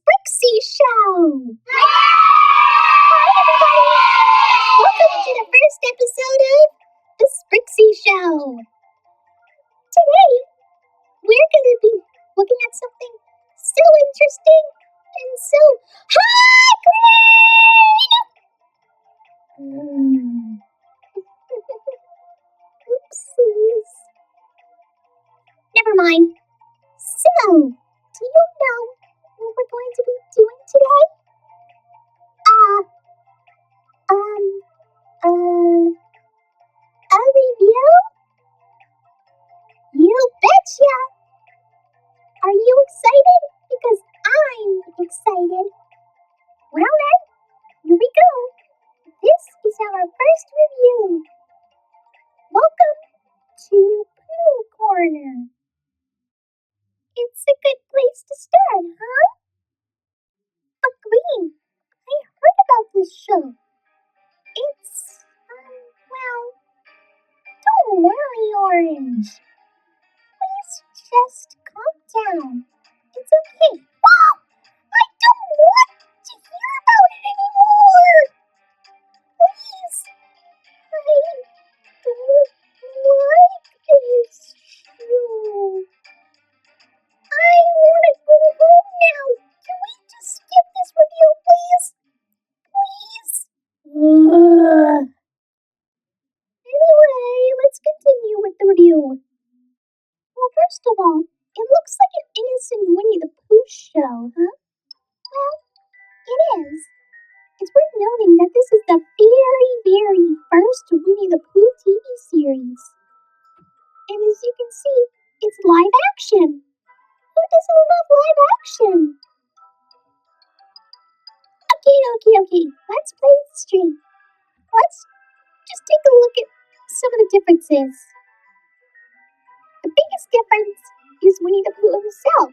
Sprixie Show! Hi, everybody! Welcome to the first episode of the Sprixie Show. Today, we're going to be looking at something so interesting and so high grade! Oopsies. Never mind. So, do you know what we're going to be doing today? A review? You betcha! Are you excited? Because I'm excited. Well then, here we go. This is our first review. Welcome to Pooh Corner. It's a good place to start, huh? But Green, I heard about this show. It's, well, don't worry, Orange. Please just calm down. It's okay. Wow! I don't want to hear about it anymore! Please! I don't like this show. I want to go home now. Can we just skip this review, please? Please? Anyway, let's continue with the review. Well, first of all, it looks like an innocent Winnie the Pooh show, huh? Well, it is. It's worth noting that this is the very, very first Winnie the Pooh TV series. And as you can see, it's live action. Who doesn't love live action? Okay. Let's play it straight. Let's just take a look at some of the differences. The biggest difference is Winnie the Pooh himself.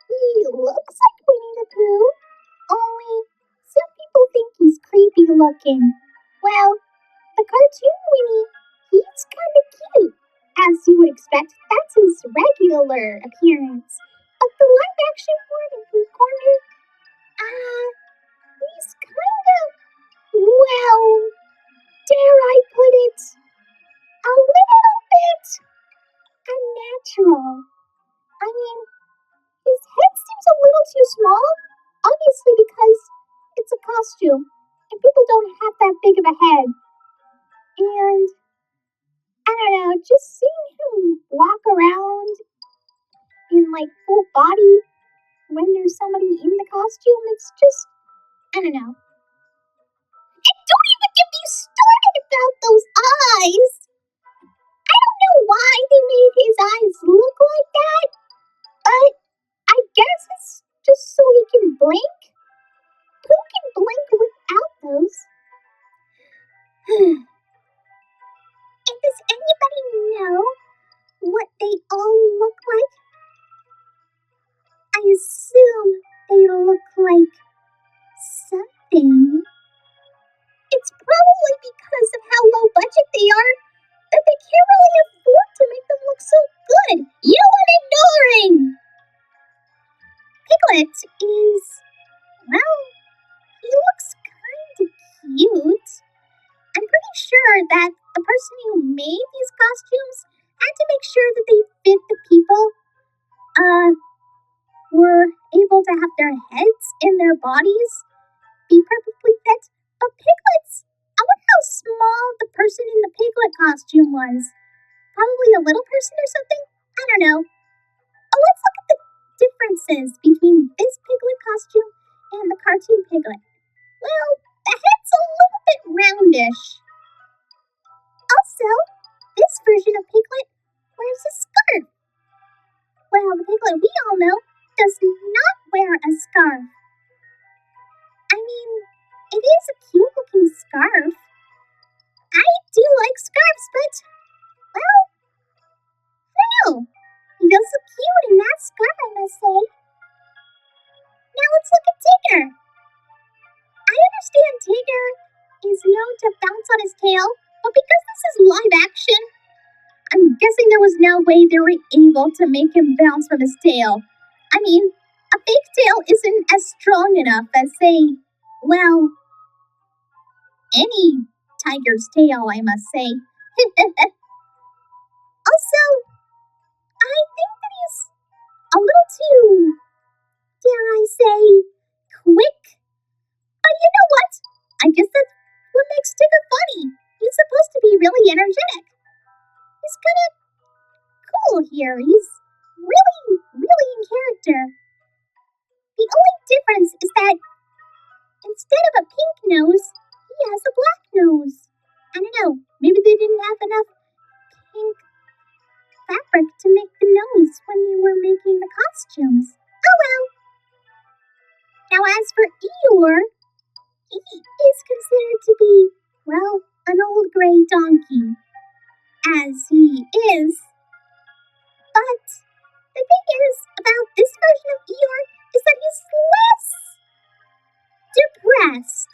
He looks like Winnie the Pooh, only some people think he's creepy looking. Well, the cartoon Winnie, he's kind of cute. As you would expect, that's his regular appearance. But the live action one in Pooh Corner, he's kind of, well, dare I put it, a little bit unnatural. I mean, his head seems a little too small, obviously because it's a costume, and people don't have that big of a head. And, I don't know, just seeing him walk around in, like, full body when there's somebody in the costume, it's just, I don't know. And don't even get me started about those eyes! I don't know why they made his eyes look like that, but I guess it's just so he can blink. Who can blink without those? And does anybody know what they all look like? I assume they look like something. It's probably because of how low budget they are that they can't really afford to make them look so good. You know what I'm ignoring? Piglet is, well, he looks kind of cute. I'm pretty sure that the person who made these costumes had to make sure that they fit the people, were able to have their heads and their bodies be perfectly fit. But piglets, I wonder how small the person in the piglet costume was. Probably a little person or something? I don't know. Oh, let's look at the differences between this piglet costume and the cartoon piglet. Well, the head's a little bit roundish. Also, this version of Piglet wears a scarf. Well, the Piglet we all know does not wear a scarf. I mean, it is a cute-looking scarf. I do like scarves, but, well, I don't know. He does look cute in that scarf, I must say. Now let's look at Tigger. I understand Tigger is known to bounce on his tail, but because this is live action, I'm guessing there was no way they were able to make him bounce from his tail. I mean, a fake tail isn't as strong enough as, say, well, any tiger's tail, I must say. Also, I think that he's a little too, dare I say, quick. But you know what? I guess that's what makes Tigger funny. He's supposed to be really energetic. He's kind of cool here. He's really, really in character. The only difference is that instead of a pink nose, he has a black nose. I don't know. Maybe they didn't have enough pink fabric to make the nose when they were making the costumes. Oh well. Now as for Eeyore, he is considered to be, well, an old gray donkey. As he is. But the thing is about this version of Eeyore is that he's less depressed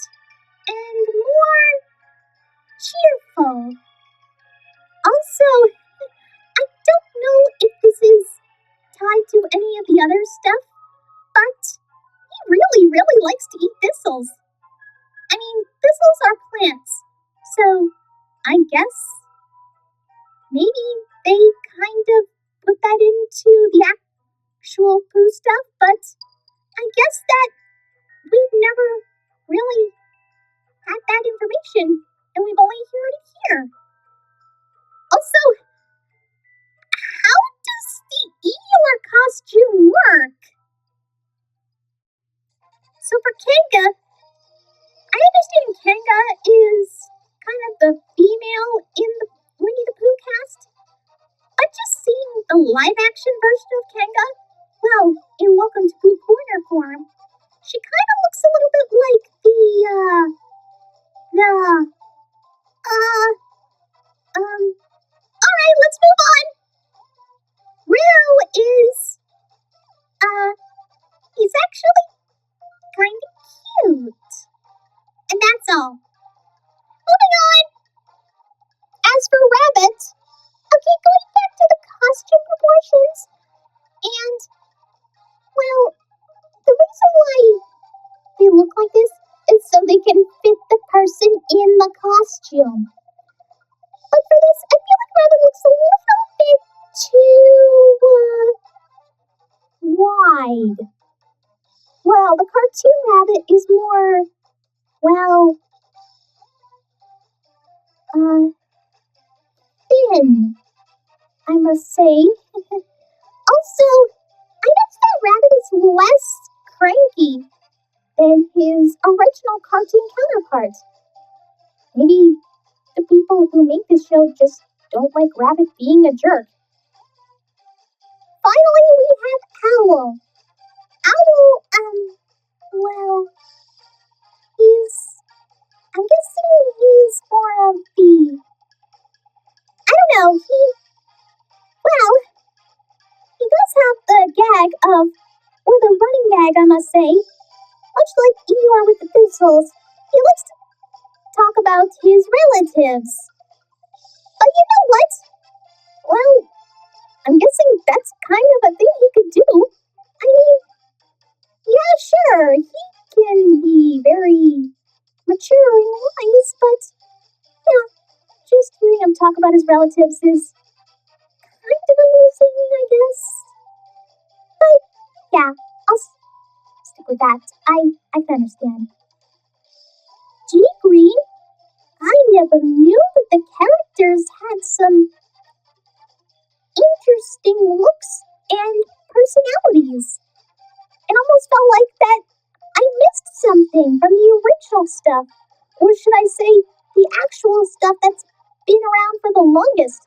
and more cheerful. Also, I don't know if this is tied to any of the other stuff, but he really, really likes to eat thistles. I mean, thistles are plants, so I guess maybe they kind of put that into the actual Pooh stuff, but I guess that we've never really had that information, and we've only heard it here. Also, how does the Eeyore costume work? So for Kanga, I understand Kanga is kind of the female in the Winnie the Pooh cast, but just seeing the live-action version of Kanga, well, in Welcome to Pooh Corner form, she kind of looks a little bit like alright, let's move on. Roo is, he's actually kind of cute. And that's all. Moving on. As for Rabbit, okay, going back to the costume proportions, and, well, the reason why they look like this is so they can fit the person in the costume. But for this, I feel like Rabbit looks a little bit too wide. Well, the cartoon Rabbit is more, well, thin, I must say. Also, I noticed that Rabbit is less cranky than his original cartoon counterpart. Maybe the people who make this show just don't like Rabbit being a jerk. Finally, we have Owl. Owl, well, I'm guessing he's more of the, I don't know, he does have the gag of, or the running gag, I must say, much like Eeyore with the thistles. He likes to talk about his relatives. But you know what? Well, I'm guessing that's kind of a thing he could do. I mean, yeah, sure, he can be very mature and wise, but yeah, just hearing him talk about his relatives is kind of amusing, I guess. But yeah, I'll stick with that. I can understand. Jay Green? I never knew that the characters had some interesting looks and personalities. It almost felt like that I missed something from the original stuff. Or should I say, the actual stuff that's been around for the longest.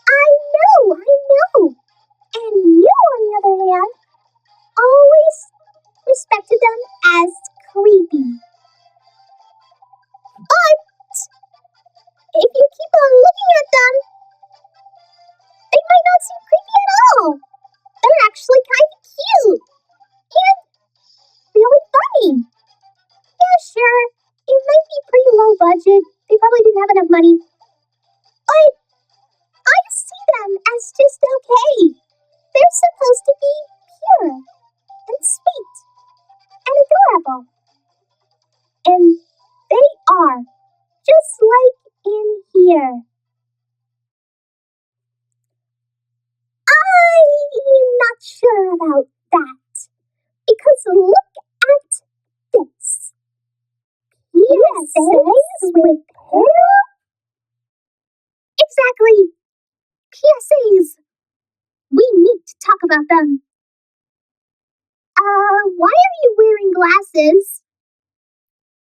I know. And you, on the other hand, always respected them as creepy. But if you keep on looking at them, they might not seem creepy at all. They're actually kind of cute. And really funny. Yeah, sure, it might be pretty low budget. They probably didn't have enough money. But I see them as just okay. They're supposed to be pure and sweet. people. And they are just like in here. I'm not sure about that. Because look at this. PSAs with Pooh? Exactly. PSAs. We need to talk about them. Why are you wearing glasses?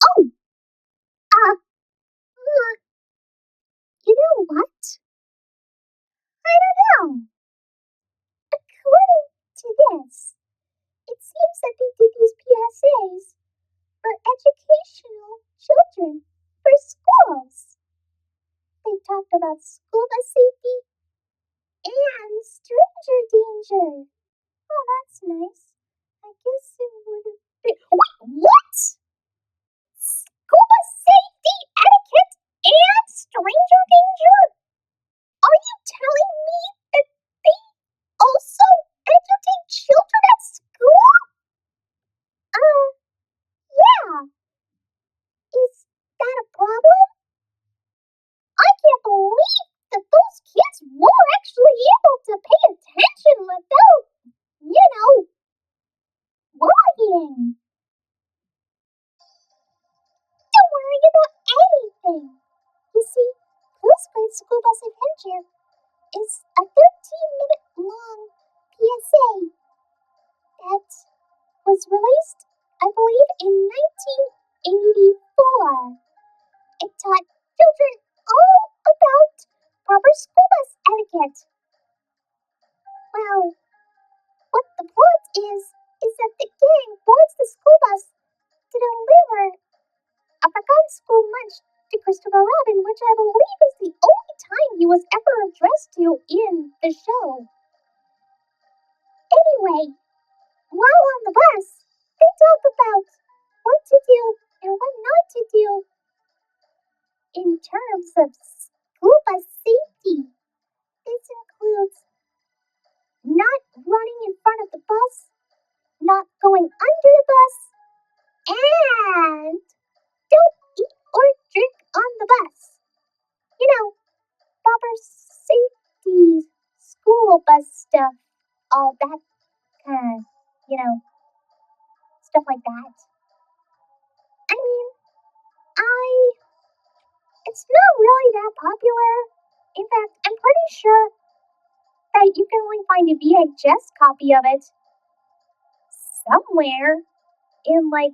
Oh, uh, you know what? I don't know. According to this, it seems that they did these PSAs for educational children for schools. They talked about school bus safety and stranger danger. Oh, that's nice. I guess it would have been. Wait, what? School bus safety, etiquette, and stranger danger? Are you telling me that they also educate children at school? Yeah. Is that a problem? I can't believe that those kids were actually able to pay attention without, worrying. Don't worry about anything. You see, Pooh's Great School Bus Adventure is a 13-minute long PSA that was released, I believe, in 1984. It taught children all about proper school bus etiquette. Well, what the plot is that the gang boards the school bus to deliver a forgotten school lunch to Christopher Robin, which I believe is the only time he was ever addressed to in the show. Anyway, while on the bus, they talk about what to do and what not to do in terms of school bus safety. This includes not running in front of the bus, not going under the bus, and don't eat or drink on the bus. Proper safety, school bus stuff, all that kind of, stuff like that. I mean, it's not really that popular. In fact, I'm pretty sure that you can only find a VHS copy of it somewhere in, I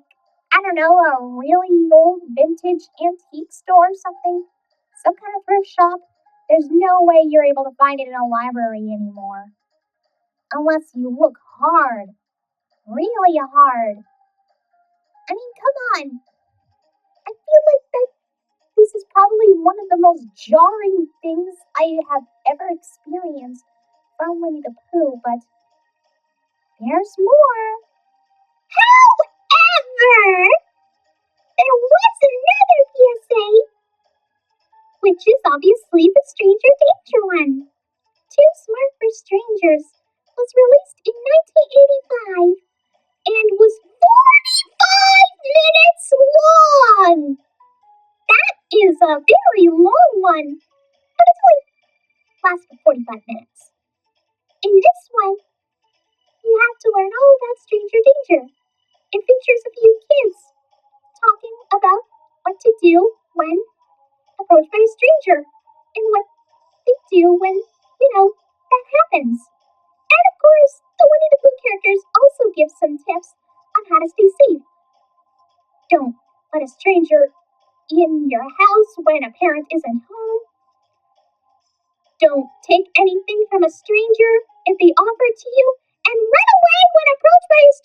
don't know, a really old vintage antique store or something. Some kind of thrift shop. There's no way you're able to find it in a library anymore. Unless you look hard. Really hard. I mean, come on. I feel like that this is probably one of the most jarring things I have ever experienced from Winnie the Pooh, but there's more. However, there was another PSA, which is obviously the Stranger Danger one. Too Smart for Strangers was released in 1985 and was 45 minutes long. That is a very long one, but it only lasts for 45 minutes. In this one, you have to learn all about stranger danger. It features a few kids talking about what to do when approached by a stranger and what they do when, that happens. And of course, the Winnie the Pooh characters also give some tips on how to stay safe. Don't let a stranger in your house when a parent isn't home. Don't take anything from a stranger if they offer it to you, and run away when approached by a